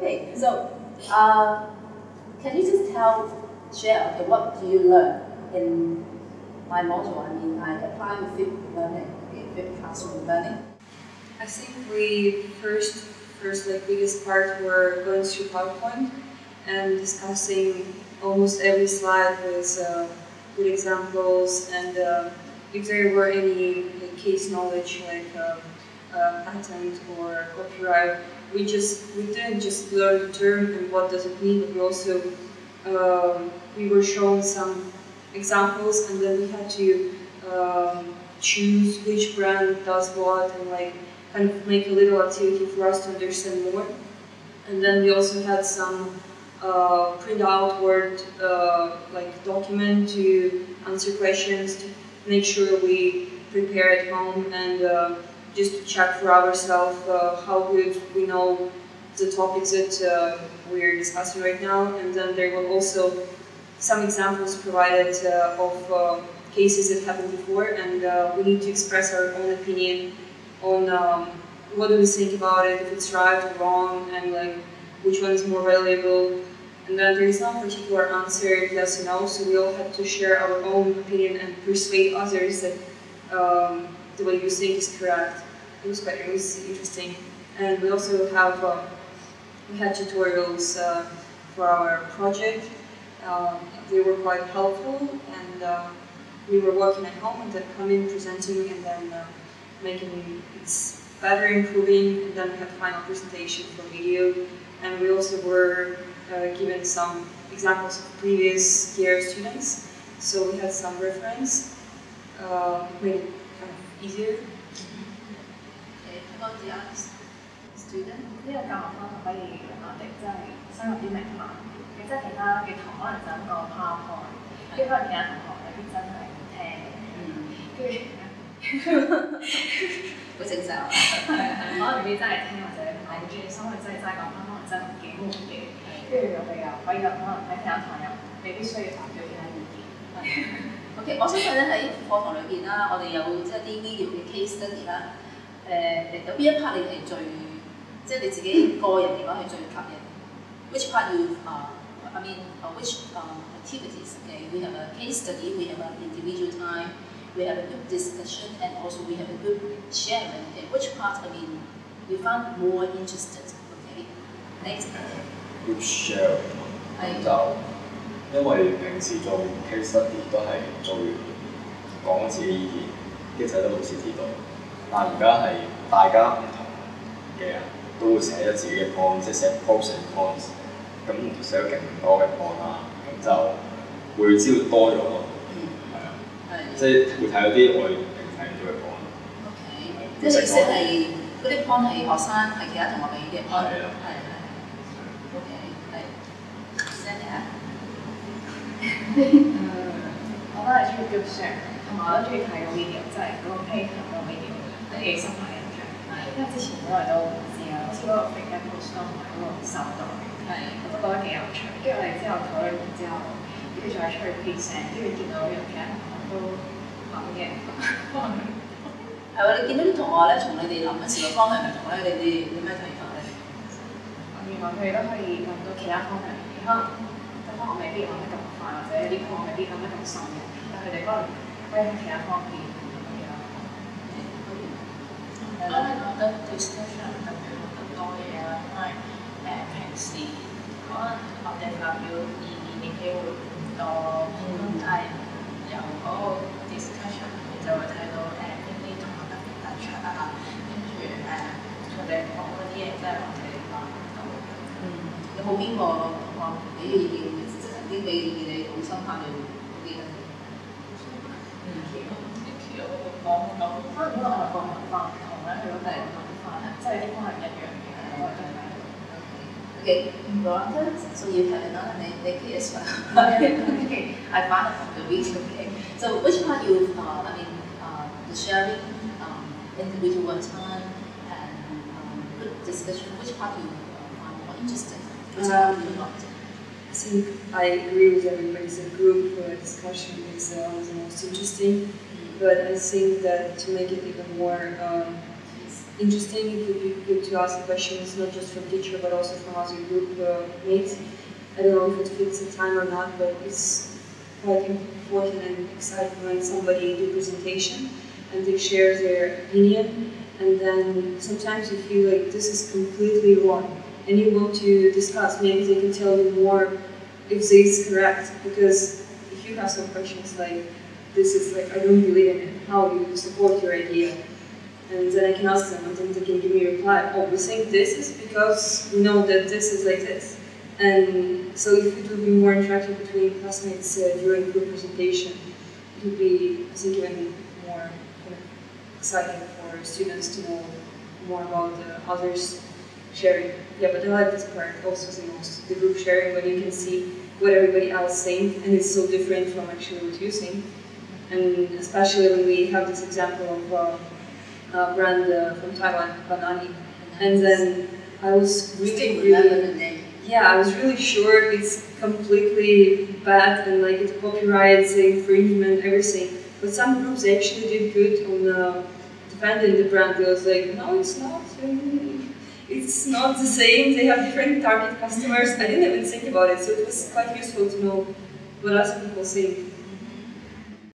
Okay, so can you just share, okay, what do you learn in my module? I mean, I apply with flipped learning, okay, flipped classroom learning. I think we first like biggest part were going through PowerPoint and discussing almost every slide with good examples, and if there were any case knowledge like patent or copyright, we didn't just learn the term and what does it mean, but we also we were shown some examples, and then we had to choose which brand does what, and like kind of make a little activity for us to understand more. And then we also had some print out Word like document to answer questions, to make sure we prepare at home, and just to check for ourselves how good we know the topics that we're discussing right now. And then there were also some examples provided of cases that happened before, and we need to express our own opinion on what do we think about it, if it's right or wrong, and like which one is more valuable. And then there is no particular answer, yes or no, so we all had to share our own opinion and persuade others that the way you think is correct. It was interesting. And we also have we had tutorials for our project. They were quite helpful, and we were working at home and then coming, presenting, and then making it better, improving, and then we had final presentation for video. And we also were given some examples of previous year students, so we had some reference, made it kind of easier. Okay, how about the other student? 呢個教學方法可以令我哋真係深入啲明白，即係其他嘅同學可能就咁個 PowerPoint，跟住可能其他同學有啲真係唔聽嘅，跟住好正常啊，可能未必真係聽或者唔係好專心，佢真係齋講翻，可能真係幾悶嘅。跟住我哋又可以可能喺其他堂又未必需要發表其他意見。OK， 我相信咧喺課堂裏邊啦，我哋有即係啲 video 嘅 case study 啦。有邊一 part 你係最即係你自己個人嚟講係最吸引 ？Which part you I mean which activities? Okay, we have a case study, we have an individual time, we have a good discussion, and also we have a good sharing. Okay, which part I mean we found more interested? Okay, next. Good share 就因為平時做 case study 都係做完講自己意見，跟住睇到老師知道。但而家係大家唔同嘅人都會寫咗自己嘅 point， 即係寫 pros and cons， 咁寫咗勁多嘅 point 啦，咁就會知道多咗咯。係啊，即係會睇到啲我哋平時睇唔到嘅 point。OK， 即係意思係嗰啲 point 係學生係其他同學俾嘅 point。係啊，係。OK， 係。Senna。我都係中意 group share， 同埋我都中意睇個 video， 即係嗰個 paper 嗰個 video。都幾深刻印象，因為之前好耐都唔知啊，好似嗰個 figure post 同埋嗰個手袋，我都覺得幾有趣。跟住我哋之後討論完之後，跟住再出去 present， 跟住見到有其他同學都諗嘅方向。係喎，你見到啲同學咧，從你哋諗嘅時個方向唔同咧，你哋有咩睇法咧？原來佢哋都可以諗到其他方向，可能對方我未必諗得咁快，或者有啲課未必諗得咁深入，但佢哋可能可以喺其他方面。我係覺得 discussion 特別好得多嘢啦，因為平時可能我哋發表意見嘅機會唔多，咁但係由嗰個 discussion 你就會睇到一啲同學特別突出啊，跟住佢哋講嗰啲嘢真係我哋諗唔到。有冇邊個同學俾嘅意見，曾經俾嘅意見你好深刻嘅？記得？可能因為外國文化唔同咧，佢嗰個文化即係啲方係唔一樣嘅，我覺得係。Okay, Veronika, so you have another name as well. Okay, I found it from the video. Okay, so which part you, I mean, the sharing, individual time, and good discussion, which part you find more interesting? Which part you not? I think I agree with everybody. The group discussion is the most interesting. But I think that to make it even more interesting. It would be good to ask questions not just from teacher but also from other group mates. I don't know if it fits the time or not, but it's quite important and exciting when somebody do presentation and they share their opinion, and then sometimes you feel like this is completely wrong and you want to discuss. Maybe they can tell you more if this is correct, because if you have some questions like this is like I don't believe in it, how do you support your idea? And then I can ask them and then they can give me a reply, oh, we think this is because we know that this is like this. And so if it would be more interactive between classmates during group presentation, it would be, I think, even more kind of exciting for students to know more about others sharing. Yeah, but I like this part also the most, the group sharing, when you can see what everybody else saying, and it's so different from actually what you think. And especially when we have this example of a brand from Taiwan, Banani, and then I was really, yeah, I was really sure it's completely bad and like it's copyright, infringement, everything. But some groups actually did good on defending the brand. They was like, no, it's not. It's not the same. They have different target customers. I didn't even think about it, so it was quite useful to know what other people think.